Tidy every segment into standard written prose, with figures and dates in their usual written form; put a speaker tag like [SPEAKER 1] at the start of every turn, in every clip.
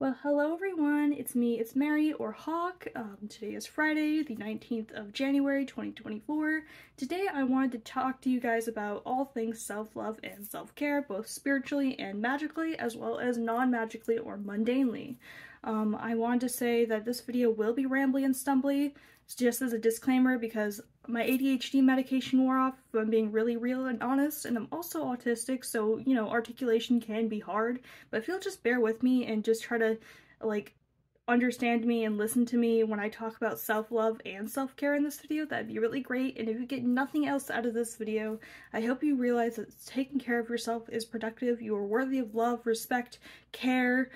[SPEAKER 1] Well, hello everyone, it's me, it's Mary, or Hawk. Today is Friday, the 19th of January, 2024. Today I wanted to talk to you guys about all things self-love and self-care, both spiritually and magically, as well as non-magically or mundanely. I wanted to say that this video will be rambly and stumbly, just as a disclaimer, because my ADHD medication wore off, if I'm being really real and honest, and I'm also autistic, so, you know, articulation can be hard, but if you'll just bear with me and just try to, like, understand me and listen to me when I talk about self-love and self-care in this video, that'd be really great. And if you get nothing else out of this video, I hope you realize that taking care of yourself is productive. You are worthy of love, respect, care,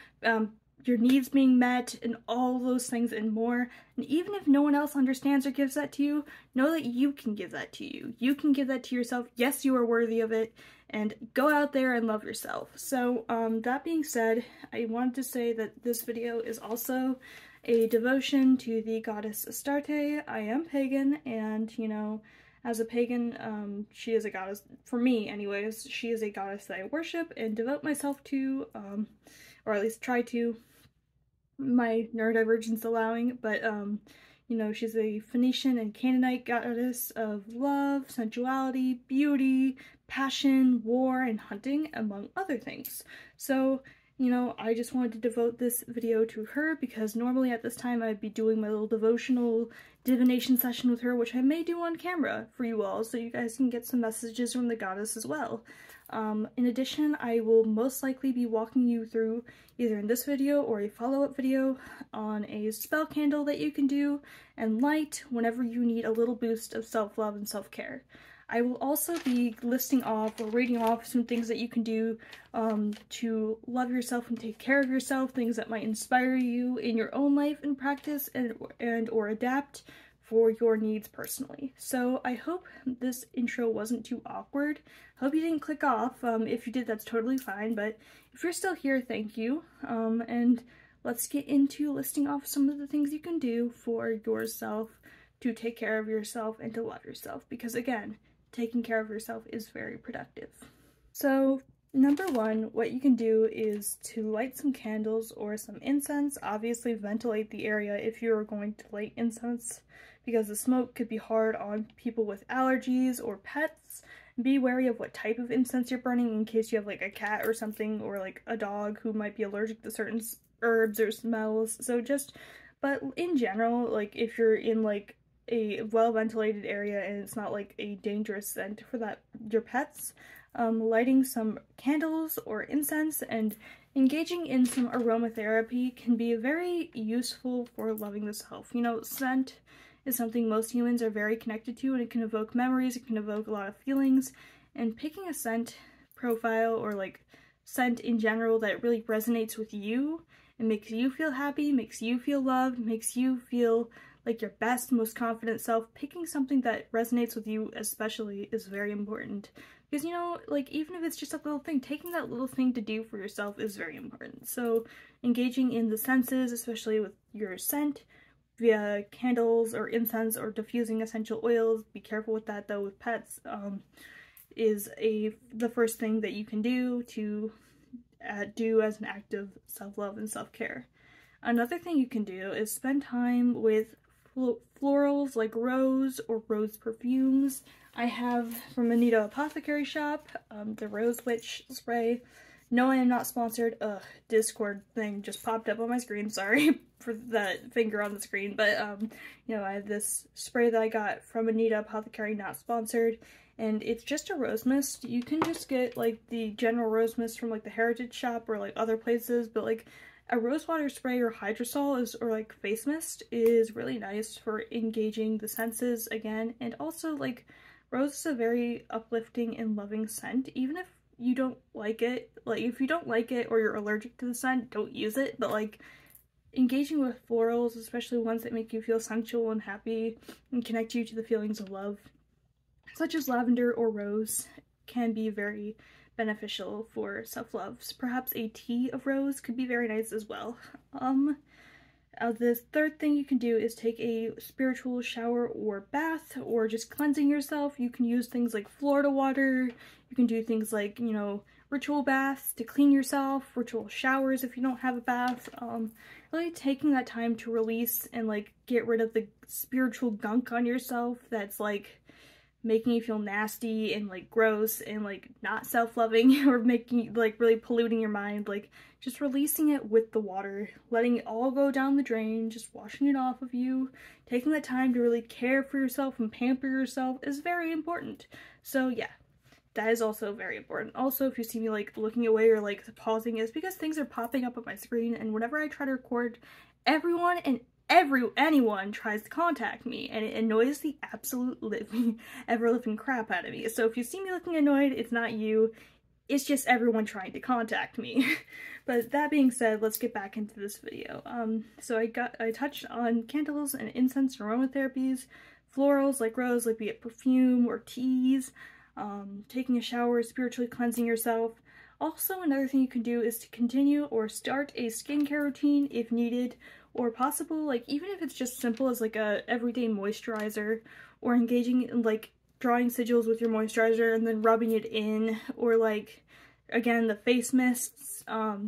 [SPEAKER 1] your needs being met, and all those things and more. And even if no one else understands or gives that to you, know that you can give that to you. You can give that to yourself. Yes, you are worthy of it, and go out there and love yourself. So, that being said, I wanted to say that this video is also a devotion to the goddess Astarte. I am pagan, and, you know, as a pagan, she is a goddess, for me anyways, she is a goddess that I worship and devote myself to, or at least try to, my neurodivergence allowing, but you know, she's a Phoenician and Canaanite goddess of love, sensuality, beauty, passion, war, and hunting, among other things. So, you know, I just wanted to devote this video to her because normally at this time I'd be doing my little devotional divination session with her, which I may do on camera for you all, so you guys can get some messages from the goddess as well. In addition, I will most likely be walking you through, either in this video or a follow-up video, on a spell candle that you can do and light whenever you need a little boost of self-love and self-care. I will also be listing off or reading off some things that you can do to love yourself and take care of yourself, things that might inspire you in your own life and practice and or adapt for your needs personally. So I hope this intro wasn't too awkward. Hope you didn't click off. If you did, that's totally fine, but if you're still here, thank you. And let's get into listing off some of the things you can do for yourself to take care of yourself and to love yourself, because again, taking care of yourself is very productive. So number one, what you can do is to light some candles or some incense. Obviously ventilate the area if you're going to light incense, because the smoke could be hard on people with allergies or pets. Be wary of what type of incense you're burning in case you have like a cat or something, or like a dog who might be allergic to certain herbs or smells. So just, but in general, like if you're in like a well-ventilated area and it's not like a dangerous scent for that your pets, lighting some candles or incense and engaging in some aromatherapy can be very useful for loving the self. You know, scent is something most humans are very connected to, and it can evoke memories, it can evoke a lot of feelings, and picking a scent profile or like scent in general that really resonates with you and makes you feel happy, makes you feel loved, makes you feel like your best, most confident self, picking something that resonates with you especially is very important. Because, you know, like, even if it's just a little thing, taking that little thing to do for yourself is very important. So engaging in the senses, especially with your scent, via candles or incense or diffusing essential oils, be careful with that though with pets, is the first thing that you can do to do as an act of self-love and self-care. Another thing you can do is spend time with florals like rose or rose perfumes. I have from Anita Apothecary Shop, the Rose Witch spray. No, I am not sponsored. Discord thing just popped up on my screen. Sorry for that finger on the screen. But, you know, I have this spray that I got from Anita Apothecary, not sponsored. And it's just a rose mist. You can just get, like, the general rose mist from, like, the Heritage Shop or, like, other places. But, like, a rosewater spray or hydrosol or, like, face mist is really nice for engaging the senses again. And also, like, rose is a very uplifting and loving scent. Even if you don't like it, like, if you don't like it or you're allergic to the scent, don't use it, but like engaging with florals, especially ones that make you feel sensual and happy and connect you to the feelings of love, such as lavender or rose, can be very beneficial for self-love. So perhaps a tea of rose could be very nice as well. The third thing you can do is take a spiritual shower or bath, or just cleansing yourself. You can use things like Florida water. You can do things like, you know, ritual baths to clean yourself, ritual showers if you don't have a bath, really taking that time to release and like get rid of the spiritual gunk on yourself that's like making you feel nasty and like gross and like not self-loving or making like really polluting your mind. Like just releasing it with the water, letting it all go down the drain, just washing it off of you. Taking the time to really care for yourself and pamper yourself is very important. So yeah, that is also very important. Also, if you see me like looking away or like pausing, it's because things are popping up on my screen, and whenever I try to record, everyone and anyone tries to contact me, and it annoys the absolute living crap out of me. So if you see me looking annoyed, it's not you, it's just everyone trying to contact me. But that being said, let's get back into this video. So I touched on candles and incense and aromatherapies, florals like rose, like be it perfume or teas, taking a shower, spiritually cleansing yourself. Also, another thing you can do is to continue or start a skincare routine if needed, or possible, like even if it's just simple as like a everyday moisturizer, or engaging in like drawing sigils with your moisturizer and then rubbing it in, or like again the face mists,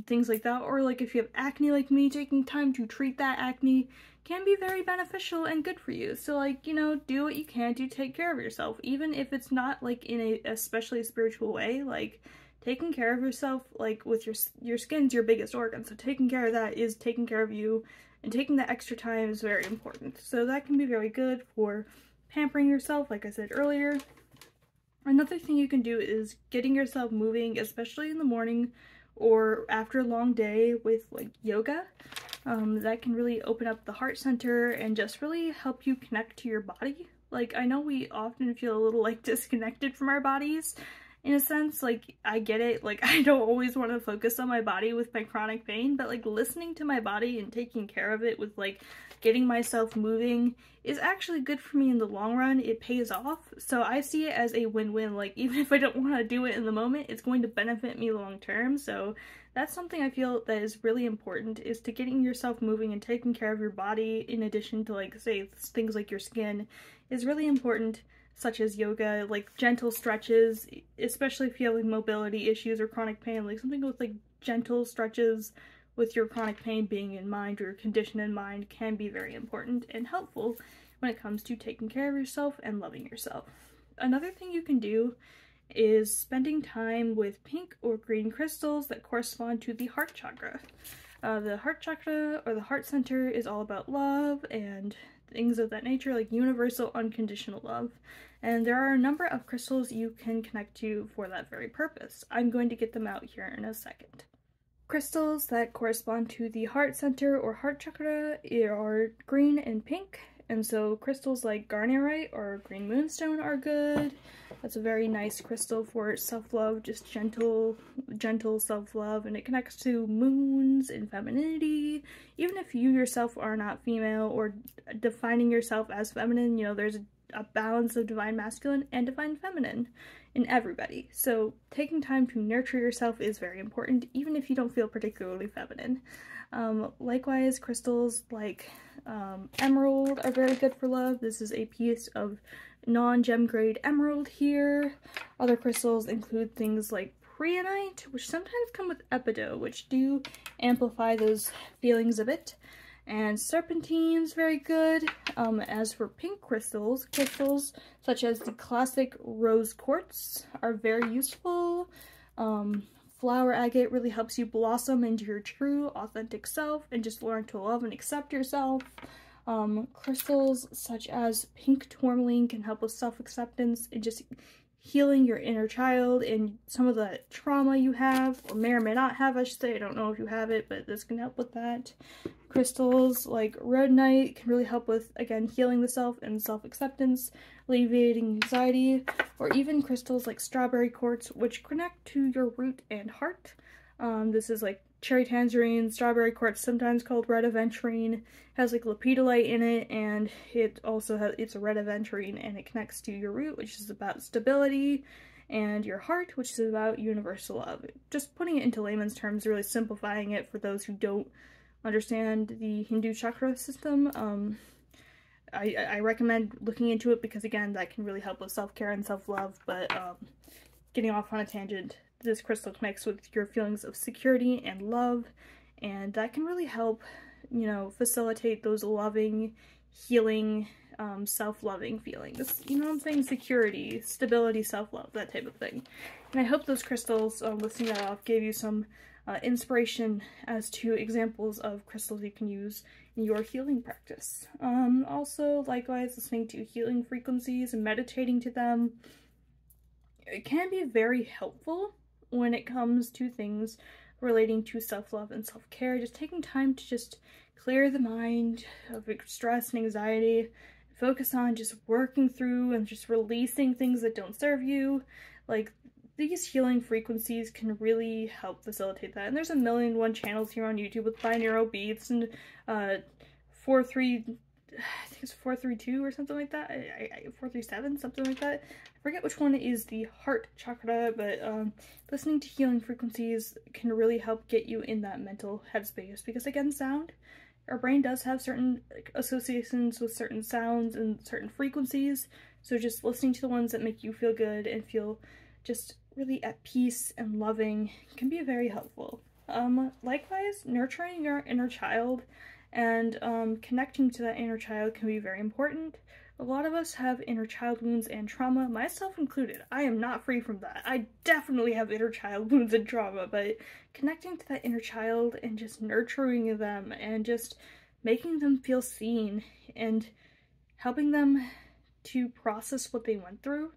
[SPEAKER 1] things like that. Or like if you have acne like me, taking time to treat that acne can be very beneficial and good for you. So like, you know, do what you can to take care of yourself, even if it's not like in a especially spiritual way. Like taking care of yourself, like with your skin's your biggest organ, so taking care of that is taking care of you, and taking that extra time is very important. So that can be very good for pampering yourself, like I said earlier. Another thing you can do is getting yourself moving, especially in the morning or after a long day, with like yoga. That can really open up the heart center and just really help you connect to your body. Like, I know we often feel a little like disconnected from our bodies, in a sense. Like, I get it, like I don't always want to focus on my body with my chronic pain, but like listening to my body and taking care of it with like getting myself moving is actually good for me in the long run. It pays off. So I see it as a win-win. Like, even if I don't want to do it in the moment, it's going to benefit me long term. So that's something I feel that is really important, is to getting yourself moving and taking care of your body, in addition to like say things like your skin, is really important, such as yoga, like gentle stretches, especially if you have like mobility issues or chronic pain. Like something with like gentle stretches with your chronic pain being in mind, or your condition in mind, can be very important and helpful when it comes to taking care of yourself and loving yourself. Another thing you can do is spending time with pink or green crystals that correspond to the heart chakra. The heart chakra, or the heart center, is all about love and things of that nature, like universal unconditional love. And there are a number of crystals you can connect to for that very purpose. I'm going to get them out here in a second. Crystals that correspond to the heart center or heart chakra are green and pink. And so crystals like garnerite or green moonstone are good. That's a very nice crystal for self-love, just gentle self-love, and it connects to moons and femininity. Even if you yourself are not female or defining yourself as feminine, you know, there's a balance of divine masculine and divine feminine in everybody. So taking time to nurture yourself is very important, even if you don't feel particularly feminine. Likewise, crystals like emerald are very good for love. This is a piece of non-gem grade emerald here. Other crystals include things like preonite, which sometimes come with epido, which do amplify those feelings a bit. And serpentine's very good. As for pink crystals such as the classic rose quartz are very useful. Flower agate really helps you blossom into your true, authentic self and just learn to love and accept yourself. Crystals such as pink tourmaline can help with self-acceptance and just healing your inner child and some of the trauma you have, or may not have, I should say. I don't know if you have it, but this can help with that. Crystals like rhodonite can really help with, again, healing the self and self-acceptance, alleviating anxiety, or even crystals like strawberry quartz, which connect to your root and heart. This is like cherry tangerine, strawberry quartz, sometimes called red aventurine, has like lepidolite in it, and it also has, it's a red aventurine, and it connects to your root, which is about stability, and your heart, which is about universal love. Just putting it into layman's terms, really simplifying it for those who don't understand the Hindu chakra system. I recommend looking into it because, again, that can really help with self-care and self-love, but getting off on a tangent, this crystal connects with your feelings of security and love, and that can really help, you know, facilitate those loving, healing, self-loving feelings. You know what I'm saying? Security, stability, self-love, that type of thing. And I hope those crystals, listing that off, gave you some inspiration as to examples of crystals you can use in your healing practice. Also, likewise, listening to healing frequencies and meditating to them, it can be very helpful when it comes to things relating to self-love and self-care. Just taking time to just clear the mind of stress and anxiety, focus on just working through and just releasing things that don't serve you. Like, these healing frequencies can really help facilitate that. And there's a million and one channels here on YouTube with binaural beats and 432 or something like that. 437, something like that. I forget which one is the heart chakra, but listening to healing frequencies can really help get you in that mental headspace, because again, sound, our brain does have certain associations with certain sounds and certain frequencies, so just listening to the ones that make you feel good and feel just really at peace and loving can be very helpful. Likewise, nurturing your inner child and connecting to that inner child can be very important. A lot of us have inner child wounds and trauma, myself included. I am not free from that. I definitely have inner child wounds and trauma, but connecting to that inner child and just nurturing them and just making them feel seen and helping them to process what they went through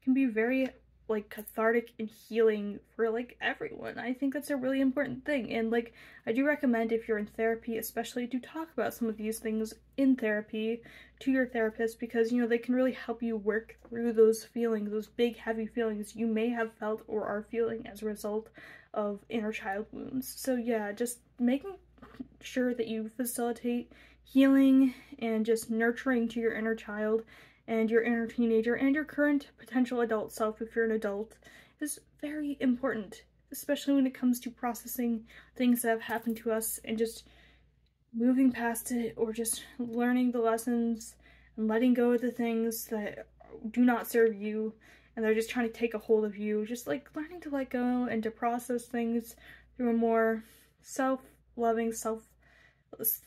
[SPEAKER 1] can be very like cathartic and healing for like everyone. I think that's a really important thing, and like I do recommend, if you're in therapy especially, to talk about some of these things in therapy to your therapist, because you know they can really help you work through those feelings, those big heavy feelings you may have felt or are feeling as a result of inner child wounds. So yeah, just making sure that you facilitate healing and just nurturing to your inner child and your inner teenager and your current potential adult self, if you're an adult, is very important, especially when it comes to processing things that have happened to us and just moving past it, or just learning the lessons and letting go of the things that do not serve you and they're just trying to take a hold of you. Just like learning to let go and to process things through a more self-loving,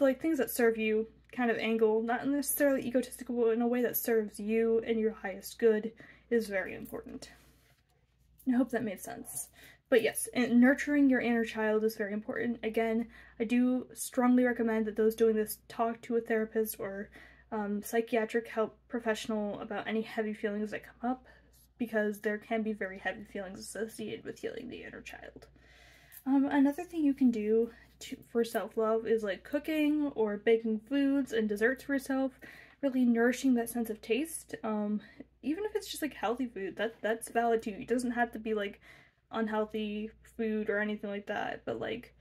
[SPEAKER 1] like things that serve you kind of angle, not necessarily egotistical, but in a way that serves you and your highest good, is very important. I hope that made sense. But yes, and nurturing your inner child is very important. Again, I do strongly recommend that those doing this talk to a therapist or psychiatric help professional about any heavy feelings that come up, because there can be very heavy feelings associated with healing the inner child. Another thing you can do for self-love is like cooking or baking foods and desserts for yourself, really nourishing that sense of taste. Even if it's just like healthy food, that's valid too. It doesn't have to be like unhealthy food or anything like that, but like,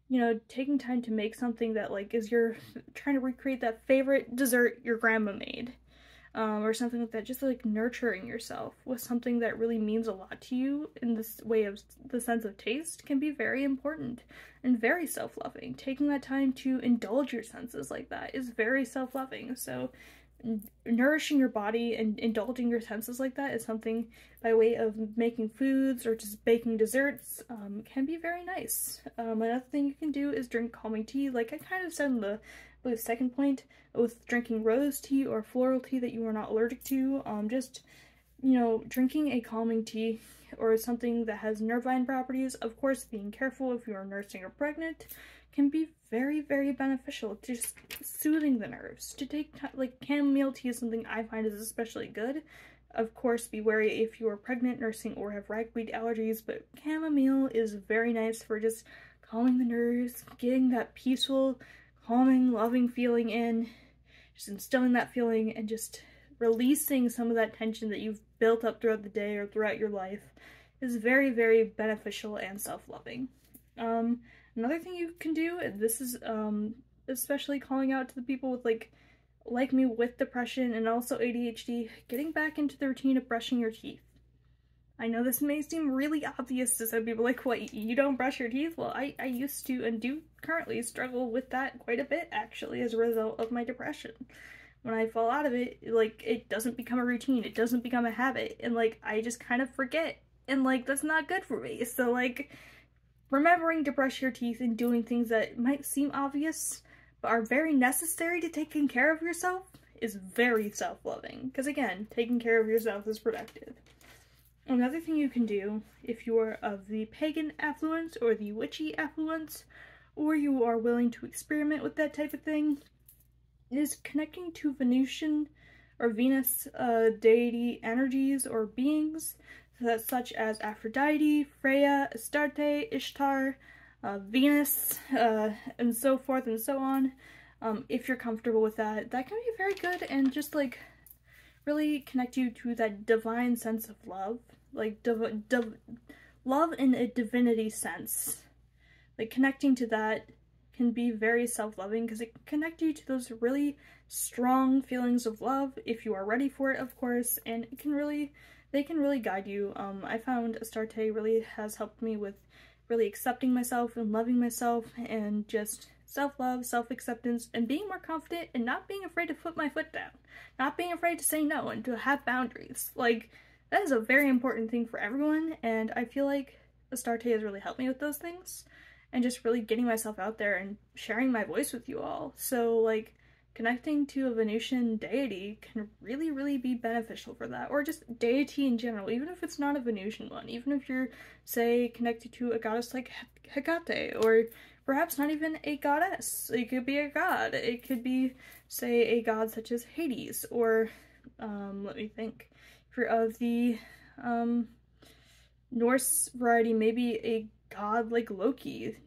[SPEAKER 1] you know, taking time to make something that like is your trying to recreate that favorite dessert your grandma made, or something like that. Just like nurturing yourself with something that really means a lot to you in this way of the sense of taste can be very important and very self-loving. Taking that time to indulge your senses like that is very self-loving. So nourishing your body and indulging your senses like that is something, by way of making foods or just baking desserts, can be very nice. Another thing you can do is drink calming tea, like I kind of said in the second point, with drinking rose tea or floral tea that you are not allergic to. Just, you know, drinking a calming tea or something that has nervine properties, of course being careful if you are nursing or pregnant, can be very, very beneficial. Just soothing the nerves. To take like chamomile tea is something I find is especially good. Of course, be wary if you are pregnant, nursing, or have ragweed allergies, but chamomile is very nice for just calming the nerves, getting that peaceful, calming, loving feeling in, just instilling that feeling and just releasing some of that tension that you've built up throughout the day or throughout your life is very, very beneficial and self-loving. Another thing you can do, and this is especially calling out to the people with like me with depression and also ADHD, getting back into the routine of brushing your teeth. I know this may seem really obvious to some people, like, what, you don't brush your teeth? Well, I used to and do currently struggle with that quite a bit, actually, as a result of my depression. When I fall out of it, like, it doesn't become a routine, it doesn't become a habit, and, like, I just kind of forget and like that's not good for me. So like remembering to brush your teeth and doing things that might seem obvious but are very necessary to taking care of yourself is very self-loving, because again, taking care of yourself is productive. Another thing you can do if you are of the pagan affluence or the witchy affluence, or you are willing to experiment with that type of thing, is connecting to Venusian or Venus deity energies or beings, such as Aphrodite, Freya, Astarte, Ishtar, Venus, and so forth and so on. If you're comfortable with that, that can be very good and just like really connect you to that divine sense of love, like love in a divinity sense. Like connecting to that can be very self-loving because it can connect you to those really strong feelings of love if you are ready for it, of course, and it can really, they can really guide you. I found Astarte really has helped me with really accepting myself and loving myself and just self-love, self-acceptance, and being more confident and not being afraid to put my foot down, not being afraid to say no and to have boundaries. Like, that is a very important thing for everyone, and I feel like Astarte has really helped me with those things and just really getting myself out there and sharing my voice with you all. So like connecting to a Venusian deity can really, really be beneficial for that, or just deity in general, even if it's not a Venusian one, even if you're, say, connected to a goddess like Hecate, or perhaps not even a goddess. It could be a god. It could be, say, a god such as Hades, or, let me think, if you're of the, Norse variety, maybe a god like Loki.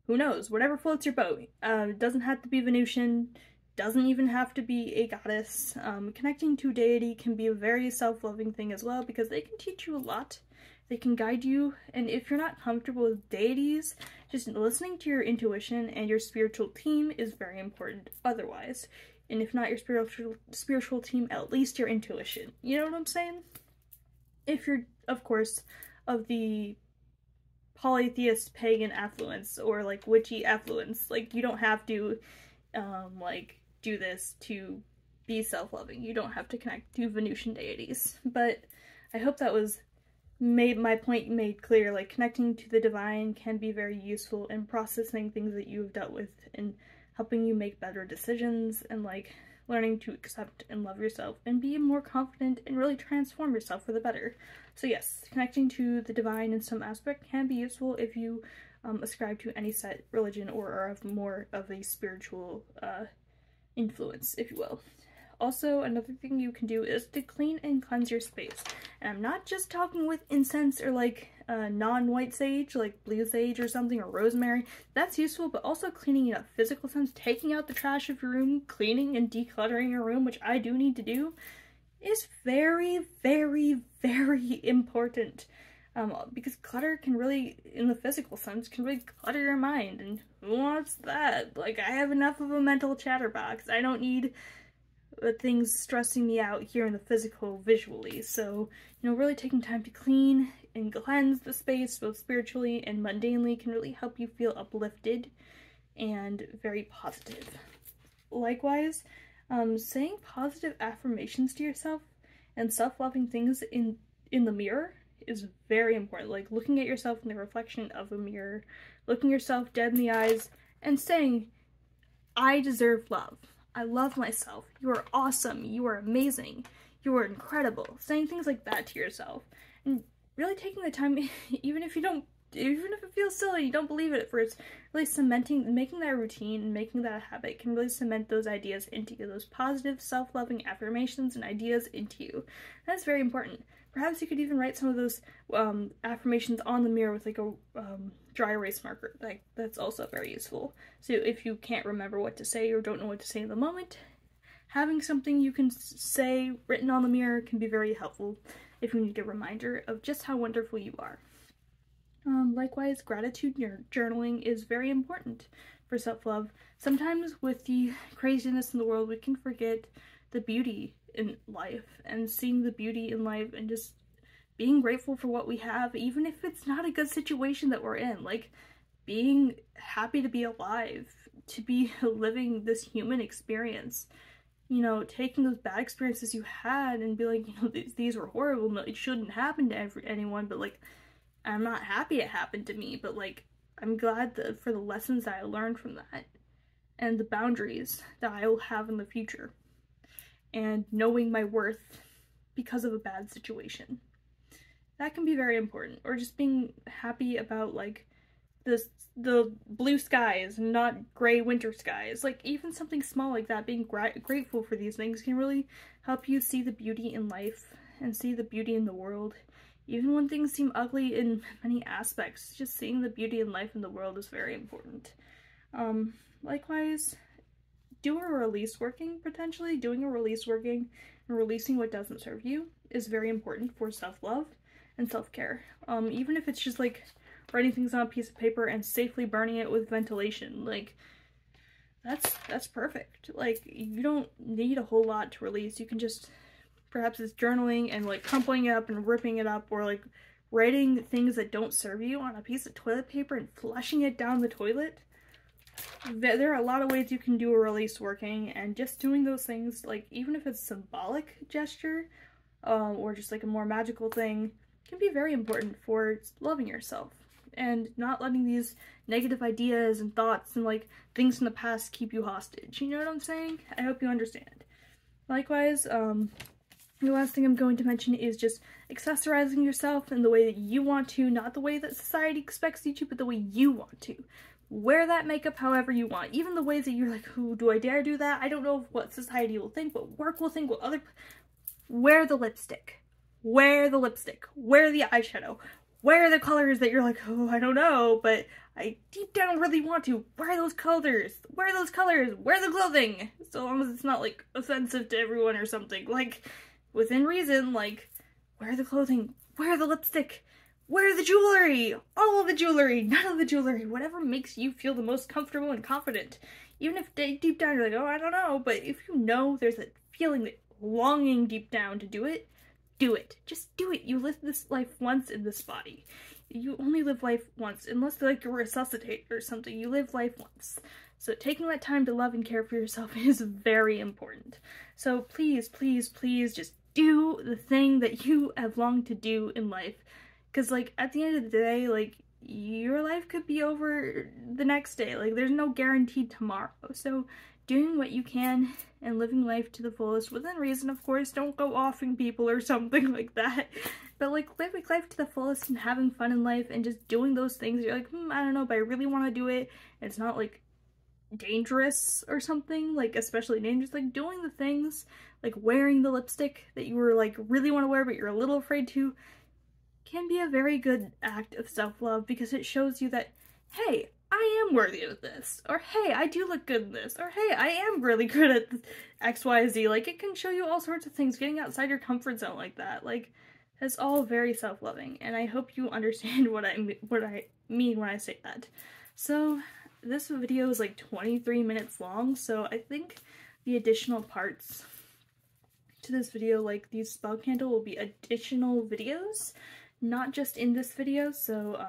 [SPEAKER 1] Who knows? Whatever floats your boat. It doesn't have to be Venusian, doesn't even have to be a goddess. Connecting to deity can be a very self-loving thing as well, because they can teach you a lot. They can guide you, and if you're not comfortable with deities, just listening to your intuition and your spiritual team is very important otherwise. And if not your spiritual team, at least your intuition. You know what I'm saying? If you're, of course, of the polytheist pagan affluence or like witchy affluence, like you don't have to like do this to be self-loving. You don't have to connect to Venusian deities. But I hope that was my point made clear. Like connecting to the divine can be very useful in processing things that you've dealt with and helping you make better decisions, and like learning to accept and love yourself and be more confident and really transform yourself for the better. So yes, connecting to the divine in some aspect can be useful if you ascribe to any set religion or are of more of a spiritual influence, if you will. Also, another thing you can do is to clean and cleanse your space. And I'm not just talking with incense or like non-white sage, like blue sage or something, or rosemary. That's useful, but also cleaning in a physical sense, taking out the trash of your room, cleaning and decluttering your room, which I do need to do, is very, very, very important. Because clutter can really, in the physical sense, can really clutter your mind, and who wants that? Like, I have enough of a mental chatterbox. I don't need things stressing me out here in the physical visually. So, you know, really taking time to clean and cleanse the space, both spiritually and mundanely, can really help you feel uplifted and very positive. Likewise, saying positive affirmations to yourself and self-loving things in the mirror is very important. Like looking at yourself in the reflection of a mirror, looking yourself dead in the eyes and saying, I deserve love. I love myself. You are awesome. You are amazing. You are incredible. Saying things like that to yourself. And really taking the time, even if it feels silly, you don't believe it at first, really making that routine and making that a habit can really cement those ideas into you, those positive, self-loving affirmations and ideas into you. That's very important. Perhaps you could even write some of those affirmations on the mirror with like a dry erase marker. Like, that's also very useful. So if you can't remember what to say or don't know what to say in the moment, having something you can say written on the mirror can be very helpful if you need a reminder of just how wonderful you are. Likewise, gratitude journaling is very important for self-love. Sometimes with the craziness in the world, we can forget the beauty in life, and seeing the beauty in life and just being grateful for what we have, even if it's not a good situation that we're in. Like, being happy to be alive, to be living this human experience you know, taking those bad experiences you had and be like, you know, these were horrible, no, it shouldn't happen to anyone, but like, I'm not happy it happened to me, but like, I'm glad for the lessons that I learned from that and the boundaries that I will have in the future and knowing my worth because of a bad situation. That can be very important. Or just being happy about like the blue skies, not gray winter skies. Like even something small like that, being grateful for these things can really help you see the beauty in life and see the beauty in the world. Even when things seem ugly in many aspects, just seeing the beauty in life and the world is very important. Likewise, do a release working, potentially. Doing a release working and releasing what doesn't serve you is very important for self-love and self-care. Even if it's just like writing things on a piece of paper and safely burning it with ventilation, like that's perfect. Like you don't need a whole lot to release. You can just, perhaps it's journaling and like crumpling it up and ripping it up, or like writing things that don't serve you on a piece of toilet paper and flushing it down the toilet. There are a lot of ways you can do a release working, and just doing those things, like even if it's a symbolic gesture or just like a more magical thing, can be very important for loving yourself and not letting these negative ideas and thoughts and like things in the past keep you hostage. You know what I'm saying? I hope you understand. Likewise, the last thing I'm going to mention is just accessorizing yourself in the way that you want to, not the way that society expects you to, but the way you want to. Wear that makeup however you want. Even the ways that you're like, who do I dare do that? I don't know what society will think, what work will think, what other... Wear the lipstick. Wear the lipstick. Wear the eyeshadow. Wear the colors that you're like, oh, I don't know, but I deep down really want to. Wear those colors. Wear those colors. Wear the clothing. So long as it's not like offensive to everyone or something. Like, within reason, like, wear the clothing. Wear the lipstick. Wear the jewelry! All of the jewelry! None of the jewelry! Whatever makes you feel the most comfortable and confident. Even if deep down you're like, oh, I don't know, but if you know there's a feeling, that longing deep down to do it, do it. Just do it. You live this life once in this body. You only live life once, unless like you're resuscitated or something. You live life once. So taking that time to love and care for yourself is very important. So please, please, please just do the thing that you have longed to do in life. Because, like, at the end of the day, like, your life could be over the next day. Like, there's no guaranteed tomorrow. So, doing what you can and living life to the fullest, within reason, of course. Don't go offing people or something like that. But, like, living life to the fullest and having fun in life and just doing those things. You're like, I don't know, but I really want to do it. And it's not, like, dangerous or something. Like, especially dangerous. Like, doing the things, like, wearing the lipstick that you were, like, really want to wear, but you're a little afraid to, can be a very good act of self-love, because it shows you that, hey, I am worthy of this, or hey, I do look good in this, or hey, I am really good at XYZ. Like, it can show you all sorts of things. Getting outside your comfort zone like that, like, it's all very self-loving, and I hope you understand what I mean when I say that. So, this video is like 23 minutes long, so I think the additional parts to this video, like these spell candle, will be additional videos, not just in this video. So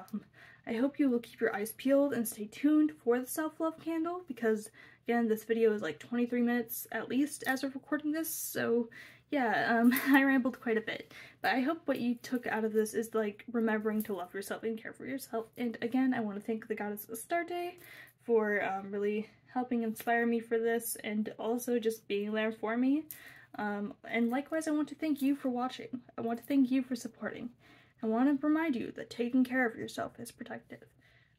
[SPEAKER 1] I hope you will keep your eyes peeled and stay tuned for the self-love candle, because again, this video is like 23 minutes at least as of recording this. So yeah, I rambled quite a bit, but I hope what you took out of this is like remembering to love yourself and care for yourself. And again, I want to thank the goddess Astarte for really helping inspire me for this, and also just being there for me. And likewise, I want to thank you for watching. I want to thank you for supporting. I want to remind you that taking care of yourself is protective.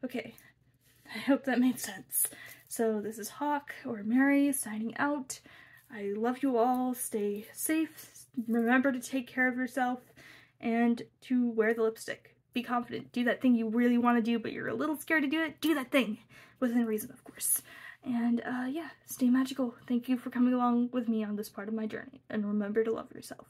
[SPEAKER 1] Okay, I hope that made sense. So this is Hawk, or Mary, signing out. I love you all. Stay safe. Remember to take care of yourself and to wear the lipstick. Be confident. Do that thing you really want to do, but you're a little scared to do it. Do that thing. Within reason, of course. And yeah, stay magical. Thank you for coming along with me on this part of my journey. And remember to love yourself.